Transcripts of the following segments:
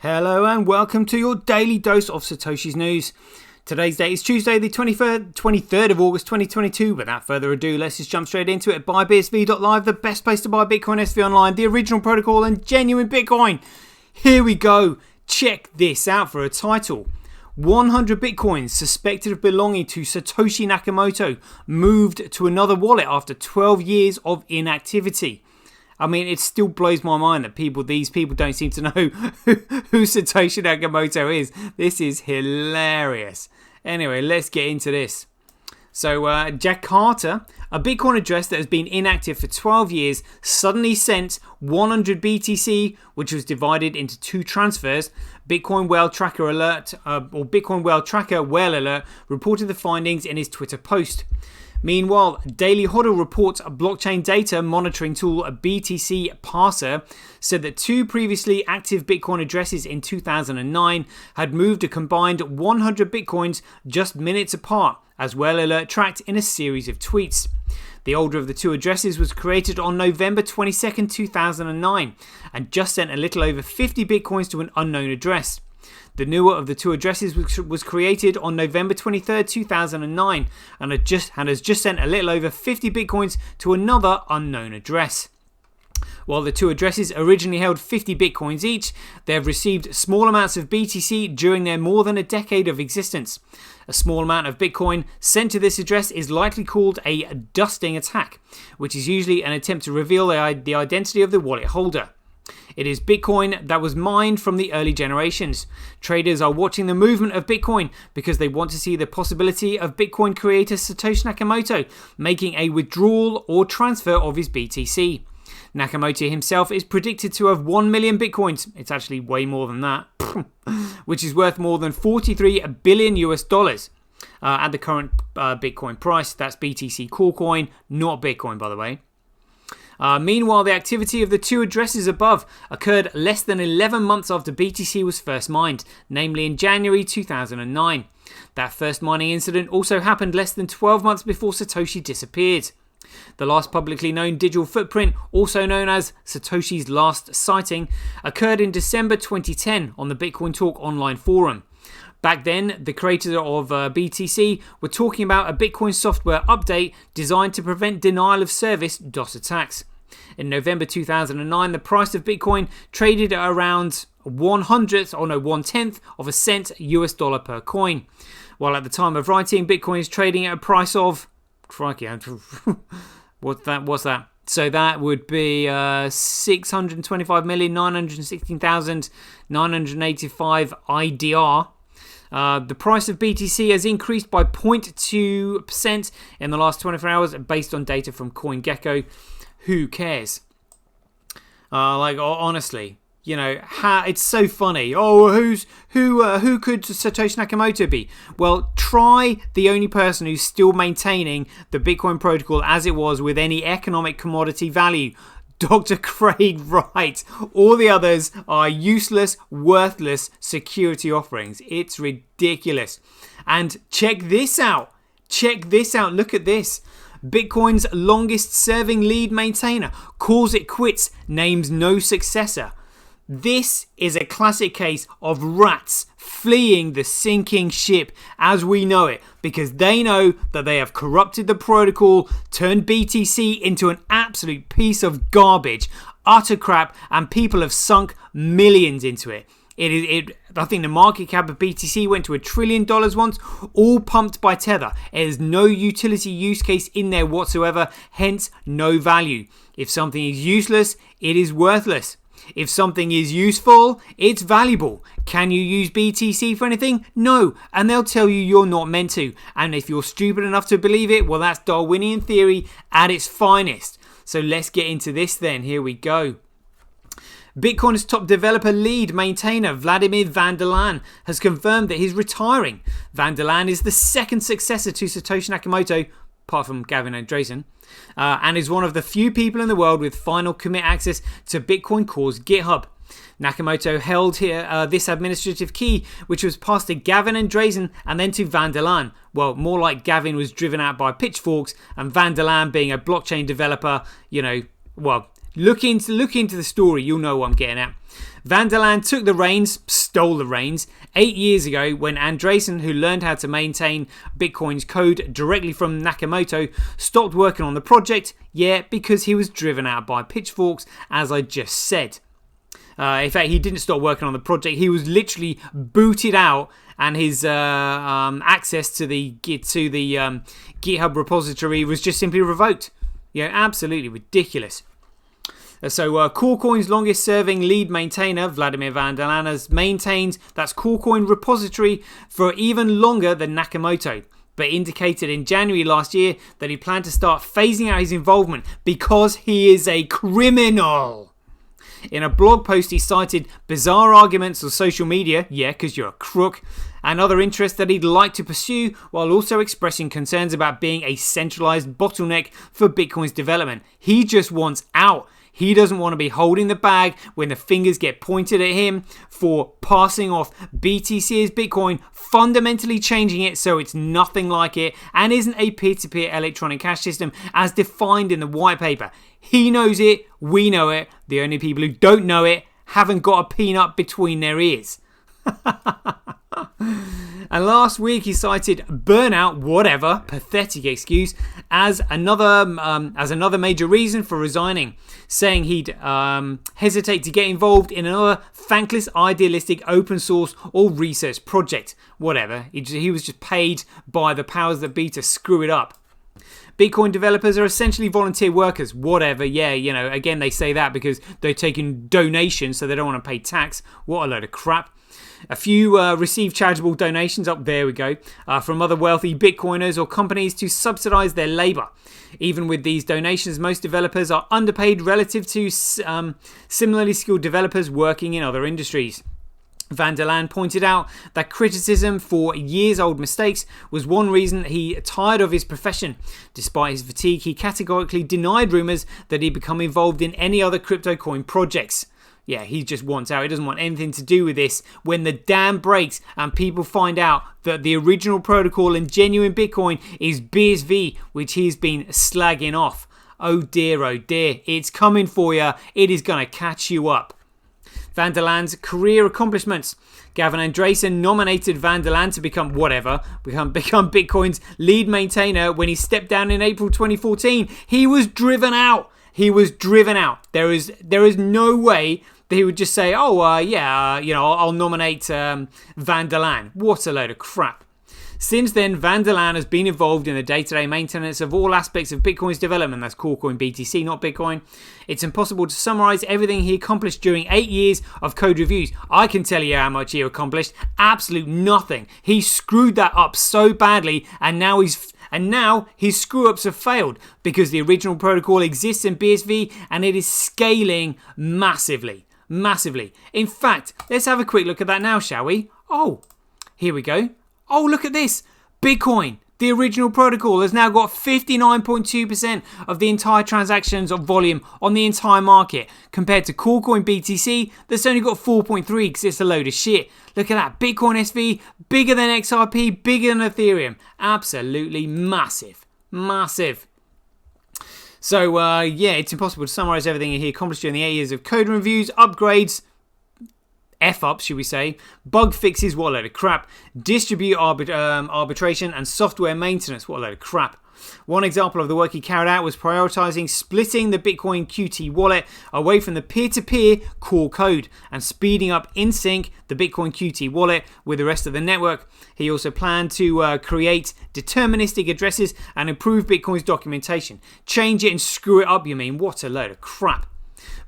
Hello and welcome to your daily dose of Satoshi's news. Today's date is Tuesday the 23rd of August 2022. Without further ado, let's just jump straight into it. BuyBSV.live, the best place to buy Bitcoin SV online, the original protocol and genuine Bitcoin. Here we go. Check this out for a title. 100 Bitcoins suspected of belonging to Satoshi Nakamoto moved to another wallet after 12 years of inactivity. I mean, it still blows my mind that these people don't seem to know who Satoshi Nakamoto is. This is hilarious. Anyway, let's get into this. So, Jakarta, a Bitcoin address that has been inactive for 12 years, suddenly sent 100 BTC, which was divided into two transfers. Bitcoin Whale Tracker Alert, or Bitcoin Whale Tracker Whale Alert, reported the findings in his Twitter post. Meanwhile, Daily Hodl reports a blockchain data monitoring tool, a BTC parser, said that two previously active Bitcoin addresses in 2009 had moved a combined 100 Bitcoins just minutes apart, as Whale Alert tracked in a series of tweets. The older of the two addresses was created on November 22nd, 2009, and just sent a little over 50 Bitcoins to an unknown address. The newer of the two addresses was created on November 23rd, 2009 and has just sent a little over 50 Bitcoins to another unknown address. While the two addresses originally held 50 Bitcoins each, they have received small amounts of BTC during their more than a decade of existence. A small amount of Bitcoin sent to this address is likely called a dusting attack, which is usually an attempt to reveal the identity of the wallet holder. It is Bitcoin that was mined from the early generations. Traders are watching the movement of Bitcoin because they want to see the possibility of Bitcoin creator Satoshi Nakamoto making a withdrawal or transfer of his BTC. Nakamoto himself is predicted to have 1 million Bitcoins. It's actually way more than that, which is worth more than $43 billion at the current Bitcoin price. That's BTC core coin, not Bitcoin, by the way. Meanwhile, the activity of the two addresses above occurred less than 11 months after BTC was first mined, namely in January 2009. That first mining incident also happened less than 12 months before Satoshi disappeared. The last publicly known digital footprint, also known as Satoshi's last sighting, occurred in December 2010 on the Bitcoin Talk online forum. Back then, the creators of BTC were talking about a Bitcoin software update designed to prevent denial of service DOS attacks. In November 2009, the price of Bitcoin traded at around 1/10 of a cent US dollar per coin. While at the time of writing, Bitcoin is trading at a price of... Crikey, what's that? So that would be 625,916,985 IDR. The price of BTC has increased by 0.2% in the last 24 hours based on data from CoinGecko. Who cares? Honestly, it's so funny. Oh, who could Satoshi Nakamoto be? Well, try the only person who's still maintaining the Bitcoin protocol as it was with any economic commodity value. Dr. Craig Wright. All the others are useless, worthless security offerings. It's ridiculous. And check this out. Look at this. Bitcoin's longest serving lead maintainer calls it quits, names no successor. This is a classic case of rats fleeing the sinking ship as we know it, because they know that they have corrupted the protocol, turned BTC into an absolute piece of garbage, utter crap, and people have sunk millions into it. I think the market cap of BTC went to $1 trillion once, all pumped by Tether. There's no utility use case in there whatsoever, hence no value. If something is useless, it is worthless. If something is useful, it's valuable. Can you use BTC for anything? No, and they'll tell you you're not meant to. And if you're stupid enough to believe it, well, that's Darwinian theory at its finest. So let's get into this then. Here we go. Bitcoin's top developer lead maintainer Vladimir van der Laan has confirmed that he's retiring. Van der Laan is the second successor to Satoshi Nakamoto, apart from Gavin Andresen, and is one of the few people in the world with final commit access to Bitcoin Core's GitHub. Nakamoto held here this administrative key, which was passed to Gavin Andresen and then to van der Laan. Well, more like Gavin was driven out by pitchforks, and van der Laan, being a blockchain developer, Look into the story, you'll know what I'm getting at. Van der Laan stole the reins 8 years ago when Andreessen, who learned how to maintain Bitcoin's code directly from Nakamoto, stopped working on the project, because he was driven out by pitchforks, as I just said. In fact, he didn't stop working on the project, he was literally booted out, and his access to the GitHub repository was just simply revoked. Absolutely ridiculous. So Coolcoin's longest serving lead maintainer, Vladimir Van der Laan, has maintained that Coolcoin repository for even longer than Nakamoto, but indicated in January last year that he planned to start phasing out his involvement because he is a criminal. In a blog post, he cited bizarre arguments on social media, because you're a crook, and other interests that he'd like to pursue, while also expressing concerns about being a centralized bottleneck for Bitcoin's development. He just wants out. He doesn't want to be holding the bag when the fingers get pointed at him for passing off BTC as Bitcoin, fundamentally changing it so it's nothing like it and isn't a peer-to-peer electronic cash system as defined in the white paper. He knows it, we know it. The only people who don't know it haven't got a peanut between their ears. And last week he cited burnout, whatever, pathetic excuse, as another major reason for resigning, saying he'd hesitate to get involved in another thankless, idealistic, open source or research project. Whatever, he was just paid by the powers that be to screw it up. Bitcoin developers are essentially volunteer workers. Whatever, again they say that because they're taking donations so they don't want to pay tax. What a load of crap. A few receive charitable donations, there we go, from other wealthy Bitcoiners or companies to subsidize their labor. Even with these donations, most developers are underpaid relative to similarly skilled developers working in other industries. Van der Laan pointed out that criticism for years-old mistakes was one reason he tired of his profession. Despite his fatigue, he categorically denied rumours that he'd become involved in any other crypto coin projects. He just wants out. He doesn't want anything to do with this. When the dam breaks and people find out that the original protocol and genuine Bitcoin is BSV, which he's been slagging off. Oh dear, it's coming for you. It is going to catch you up. Van der Laan's career accomplishments. Gavin Andreessen nominated Van der Laan to become Bitcoin's lead maintainer when he stepped down in April 2014. He was driven out. There is no way that he would just say, I'll nominate Van der Laan. What a load of crap. Since then, Van der Laan has been involved in the day-to-day maintenance of all aspects of Bitcoin's development. That's Coolcoin BTC, not Bitcoin. It's impossible to summarize everything he accomplished during 8 years of code reviews. I can tell you how much he accomplished. Absolute nothing. He screwed that up so badly, and now his screw-ups have failed because the original protocol exists in BSV and it is scaling massively. In fact, let's have a quick look at that now, shall we? Oh, here we go. Oh, look at this. Bitcoin, the original protocol, has now got 59.2% of the entire transactions of volume on the entire market, compared to Coolcoin BTC that's only got 4.3 because it's a load of shit. Look at that. Bitcoin SV, bigger than XRP, bigger than Ethereum. Absolutely massive. So, it's impossible to summarize everything he accomplished during the 8 years of code reviews, upgrades, F-ups, should we say, bug fixes, what a load of crap, distribute arbitration, and software maintenance, what a load of crap. One example of the work he carried out was prioritizing splitting the Bitcoin Qt wallet away from the peer-to-peer core code and speeding up in sync the Bitcoin Qt wallet with the rest of the network. He also planned to create deterministic addresses and improve Bitcoin's documentation. Change it and screw it up, you mean? What a load of crap.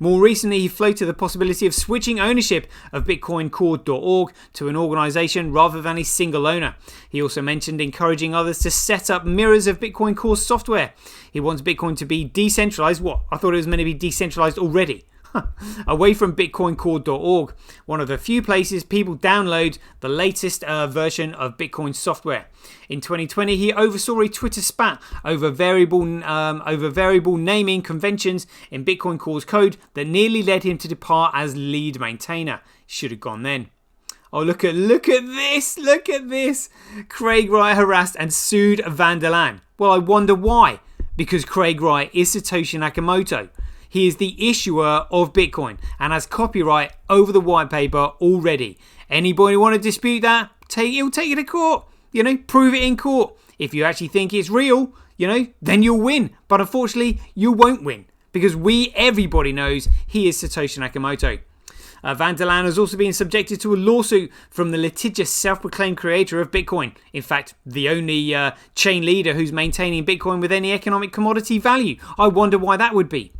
More recently, he floated the possibility of switching ownership of bitcoincore.org to an organisation rather than a single owner. He also mentioned encouraging others to set up mirrors of Bitcoin Core software. He wants Bitcoin to be decentralised. What? I thought it was meant to be decentralised already. Away from bitcoincore.org, one of the few places people download the latest version of Bitcoin software. In 2020, he oversaw a Twitter spat over variable naming conventions in Bitcoin Core's code that nearly led him to depart as lead maintainer. Should have gone then. Oh, look at this. Craig Wright harassed and sued Van der Laan. Well, I wonder why. Because Craig Wright is Satoshi Nakamoto. He is the issuer of Bitcoin and has copyright over the white paper already. Anybody want to dispute that? He'll take you to court. Prove it in court. If you actually think it's real, then you'll win. But unfortunately, you won't win because everybody knows he is Satoshi Nakamoto. Van der Laan has also been subjected to a lawsuit from the litigious self-proclaimed creator of Bitcoin. In fact, the only chain leader who's maintaining Bitcoin with any economic commodity value. I wonder why that would be.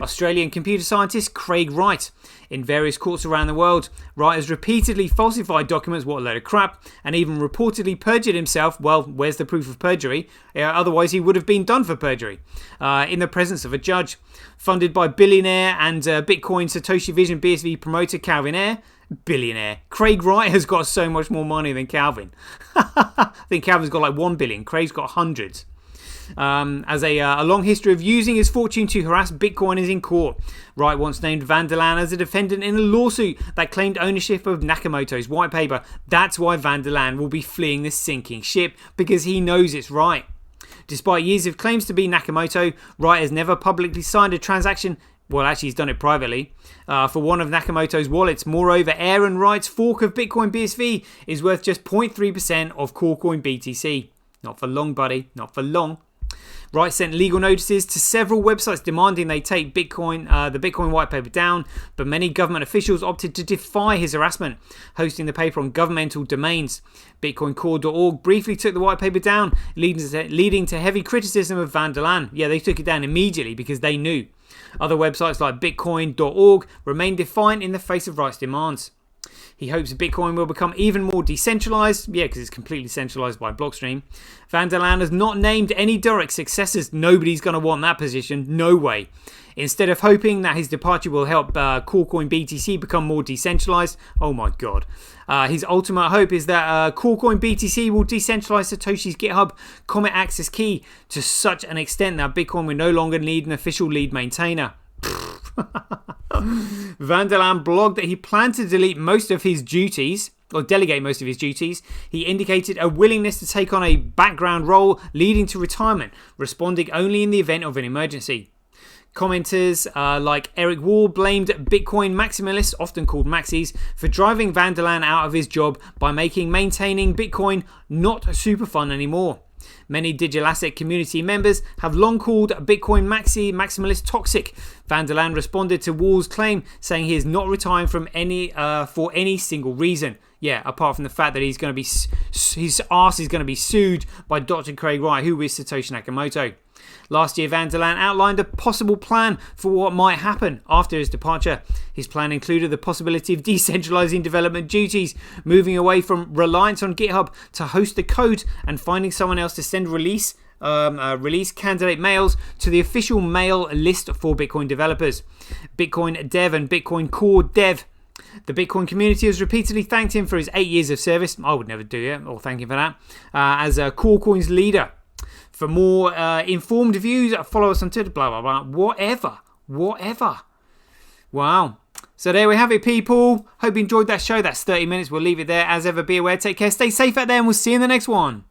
Australian computer scientist Craig Wright. In various courts around the world, Wright has repeatedly falsified documents, what a load of crap, and even reportedly perjured himself. Well, where's the proof of perjury? Otherwise he would have been done for perjury. In the presence of a judge. Funded by billionaire and Bitcoin Satoshi Vision BSV promoter Calvin Ayre. Billionaire. Craig Wright has got so much more money than Calvin. I think Calvin's got like 1 billion. Craig's got hundreds. As a long history of using his fortune to harass Bitcoiners in court. Wright once named Van der Laan as a defendant in a lawsuit that claimed ownership of Nakamoto's white paper. That's why Van der Laan will be fleeing this sinking ship, because he knows it's right. Despite years of claims to be Nakamoto, Wright has never publicly signed a transaction. Well, actually, he's done it privately. For one of Nakamoto's wallets. Moreover, Ayre and Wright's fork of Bitcoin BSV is worth just 0.3% of Corecoin BTC. Not for long, buddy. Not for long. Wright sent legal notices to several websites demanding they take the Bitcoin white paper down, but many government officials opted to defy his harassment, hosting the paper on governmental domains. BitcoinCore.org briefly took the white paper down, leading to heavy criticism of Van der Laan. Yeah, they took it down immediately because they knew. Other websites like Bitcoin.org remained defiant in the face of Wright's demands. He hopes Bitcoin will become even more decentralized. Yeah, because it's completely centralized by Blockstream. Van der Laan has not named any direct successors. Nobody's going to want that position. No way. Instead of hoping that his departure will help Corecoin BTC become more decentralized. Oh my god. His ultimate hope is that Corecoin BTC will decentralize Satoshi's GitHub Comet access key to such an extent that Bitcoin will no longer need an official lead maintainer. Van der Laan blogged that he planned to delete most of his duties, or delegate most of his duties. He indicated a willingness to take on a background role leading to retirement, responding only in the event of an emergency. Commenters like Eric Wall blamed Bitcoin maximalists, often called maxis, for driving Van der Laan out of his job by making maintaining Bitcoin not super fun anymore. Many digital asset community members have long called Bitcoin maximalist toxic. Van der Laan responded to Wall's claim, saying he is not retiring from for any single reason. Yeah, apart from the fact that he's going to be his ass is going to be sued by Dr. Craig Wright, who is Satoshi Nakamoto. Last year, Van der Laan outlined a possible plan for what might happen after his departure. His plan included the possibility of decentralizing development duties, moving away from reliance on GitHub to host the code, and finding someone else to send release candidate mails to the official mail list for Bitcoin developers. Bitcoin Dev and Bitcoin Core Dev. The Bitcoin community has repeatedly thanked him for his 8 years of service. I would never do it or thank him for that. As Corecoin's leader. For more informed views, follow us on Twitter, blah, blah, blah. Whatever. Wow. So there we have it, people. Hope you enjoyed that show. That's 30 minutes. We'll leave it there. As ever, be aware, take care, stay safe out there, and we'll see you in the next one.